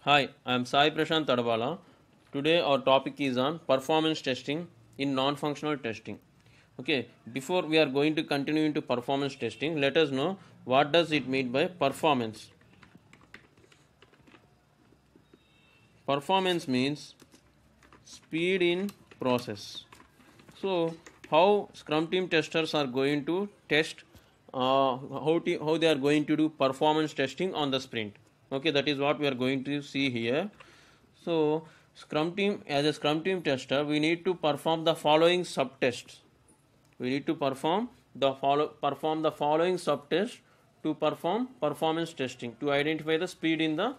Hi, I am Sai Prashant Tadwala. Today our topic is on performance testing in non-functional testing. Okay, before we are going to continue into performance testing, let us know what does it mean by performance. Performance means speed in process. So, how Scrum team testers are going to test, how they are going to do performance testing on the sprint. Okay, that is what we are going to see here. So, Scrum team, as a Scrum team tester, we need to perform the following subtests. We need to perform the following subtests to perform performance testing to identify the speed in the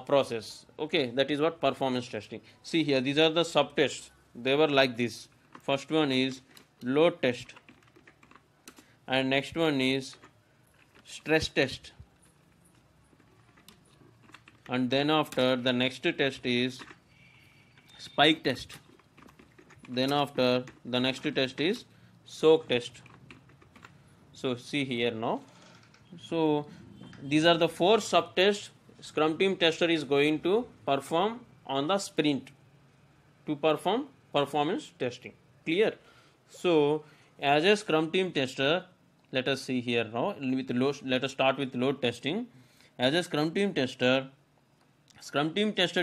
process. Okay, that is what performance testing. See here, these are the subtests. They were like this. First one is load test, and next one is stress test, and then after the next test is spike test. Then after the next test is soak test. So see here now. So these are the four subtests Scrum team tester is going to perform on the sprint to perform performance testing. Clear? So as a Scrum team tester, let us see here now with load. Let us start with load testing. As a Scrum team tester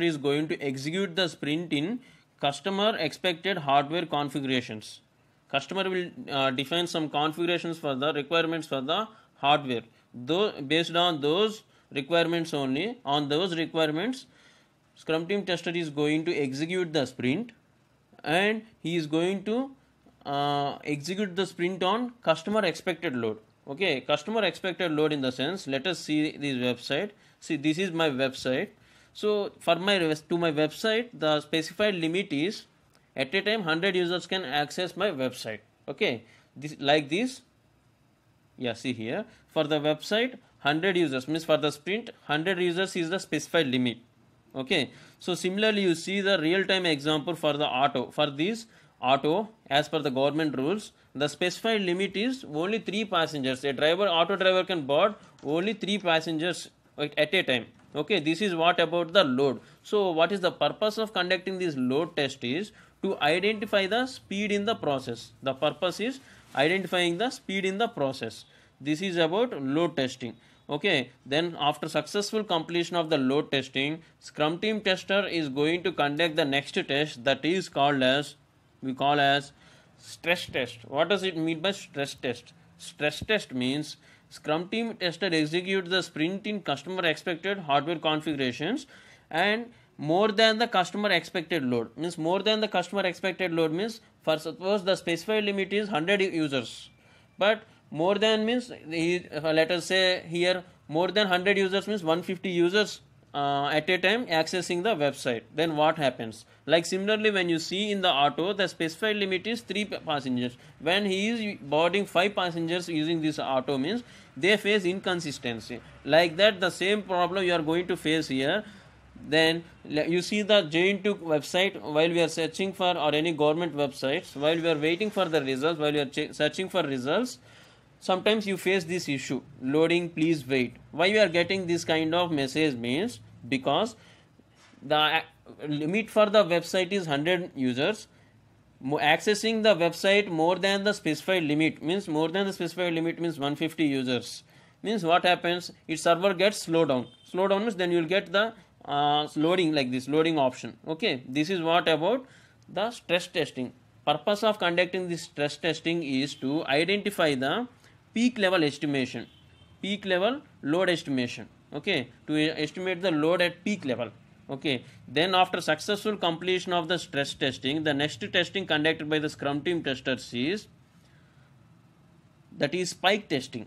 is going to execute the sprint in customer expected hardware configurations. Customer will define some configurations for the requirements for the hardware. Though based on those requirements only, on those requirements, Scrum team tester is going to execute the sprint, and he is going to execute the sprint on customer expected load. Okay, customer expected load in the sense, let us see this website. See, this is my website. So for my website, the specified limit is at a time 100 users can access my website. Okay, this like this. Yeah, see here, for the website 100 users means for the sprint 100 users is the specified limit. Okay, so similarly you see the real time example for the auto. For this auto, as per the government rules, the specified limit is only 3 passengers. A auto driver can board only 3 passengers at a time. Okay, this is what about the load. So what is the purpose of conducting this load test is to identify the speed in the process. The purpose is identifying the speed in the process. This is about load testing. Okay, then after successful completion of the load testing, Scrum team tester is going to conduct the next test, that is called as, we call as stress test. What does it mean by stress test? Stress test means Scrum team tester executes the sprint in customer expected hardware configurations and more than the customer expected load. Means more than the customer expected load means, for suppose the specified limit is 100 users, but more than means let us say here more than 100 users means 150 users at a time accessing the website. Then what happens? Like similarly, when you see in the auto, the specified limit is 3 passengers. When he is boarding 5 passengers using this auto means they face inconsistency. Like that, the same problem you are going to face here. Then you see the J2 website, while we are searching for, or any government websites, while we are waiting for the results, while we are searching for results, sometimes you face this issue, loading, please wait. Why we are getting this kind of message means because the limit for the website is 100 users. Accessing the website more than the specified limit means 150 users. Means what happens? Its server gets slowed down. Slow down means then you will get the loading, like this loading option. Okay, this is what about the stress testing. Purpose of conducting this stress testing is to identify the peak level estimation, peak level load estimation. Okay, to estimate the load at peak level. Okay, then after successful completion of the stress testing, the next testing conducted by the Scrum team testers is, that is spike testing.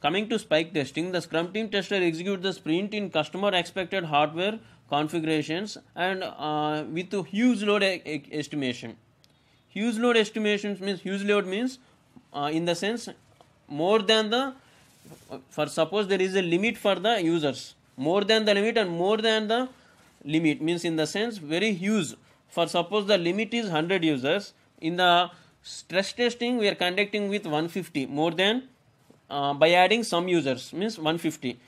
Coming to spike testing, the Scrum team tester executes the sprint in customer expected hardware configurations and with a huge load estimation. Huge load estimations means, huge load means in the sense more than the, for suppose there is a limit for the users, more than the limit and more than the limit means in the sense very huge. For suppose the limit is 100 users, in the stress testing we are conducting with 150, more than by adding some users means 150.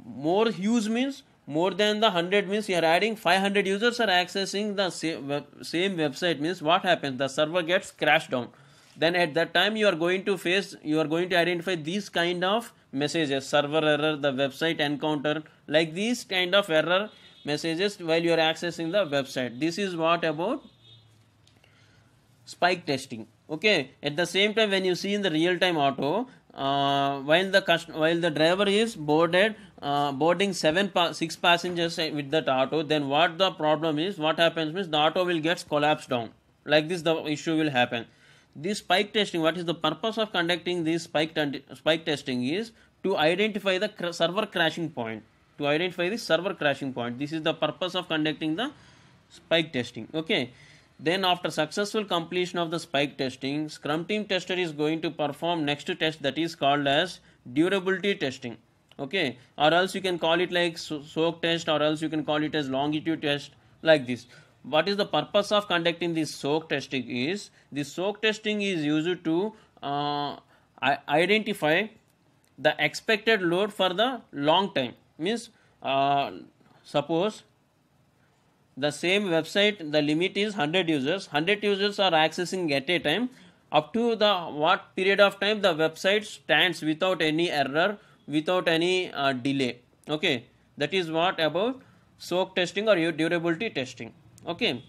More huge means more than the 100 means you are adding 500 users are accessing the same website, means what happens, the server gets crashed down. Then at that time you are going to identify these kind of messages: server error, the website encounter, like these kind of error messages while you are accessing the website. This is what about spike testing. Okay, at the same time, when you see in the real time auto, while the driver is boarding 6 passengers with that auto, then what the problem is, what happens means the auto will get collapsed down, like this the issue will happen. This spike testing, what is the purpose of conducting this spike testing is to identify the server crashing point. This is the purpose of conducting the spike testing. Okay, then after successful completion of the spike testing, Scrum team tester is going to perform next test, that is called as durability testing. Okay, or else you can call it like soak test, or else you can call it as longitude test, like this. What is the purpose of conducting this soak testing is, this soak testing is used to identify the expected load for the long time. Means suppose the same website, the limit is 100 users. 100 users are accessing at a time. Up to the what period of time the website stands without any error, without any delay. Okay, that is what about soak testing or durability testing. Okay,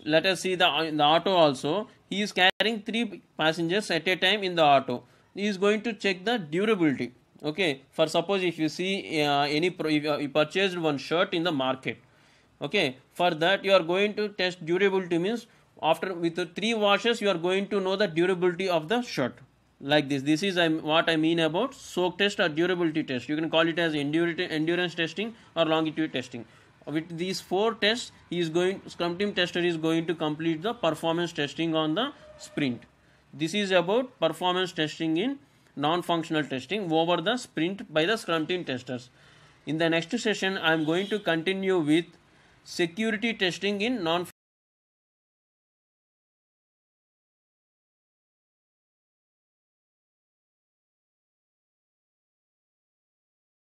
let us see in the auto also. He is carrying 3 passengers at a time in the auto. He is going to check the durability. Okay, for suppose if you see if you purchased one shirt in the market. Okay, for that you are going to test durability, means after with the 3 washes you are going to know the durability of the shirt, like this. This is what I mean about soak test or durability test. You can call it as endurance testing or longitude testing. With these 4 tests, Scrum team tester is going to complete the performance testing on the sprint. This is about performance testing in non-functional testing over the sprint by the Scrum team testers. In the next session, I am going to continue with security testing in non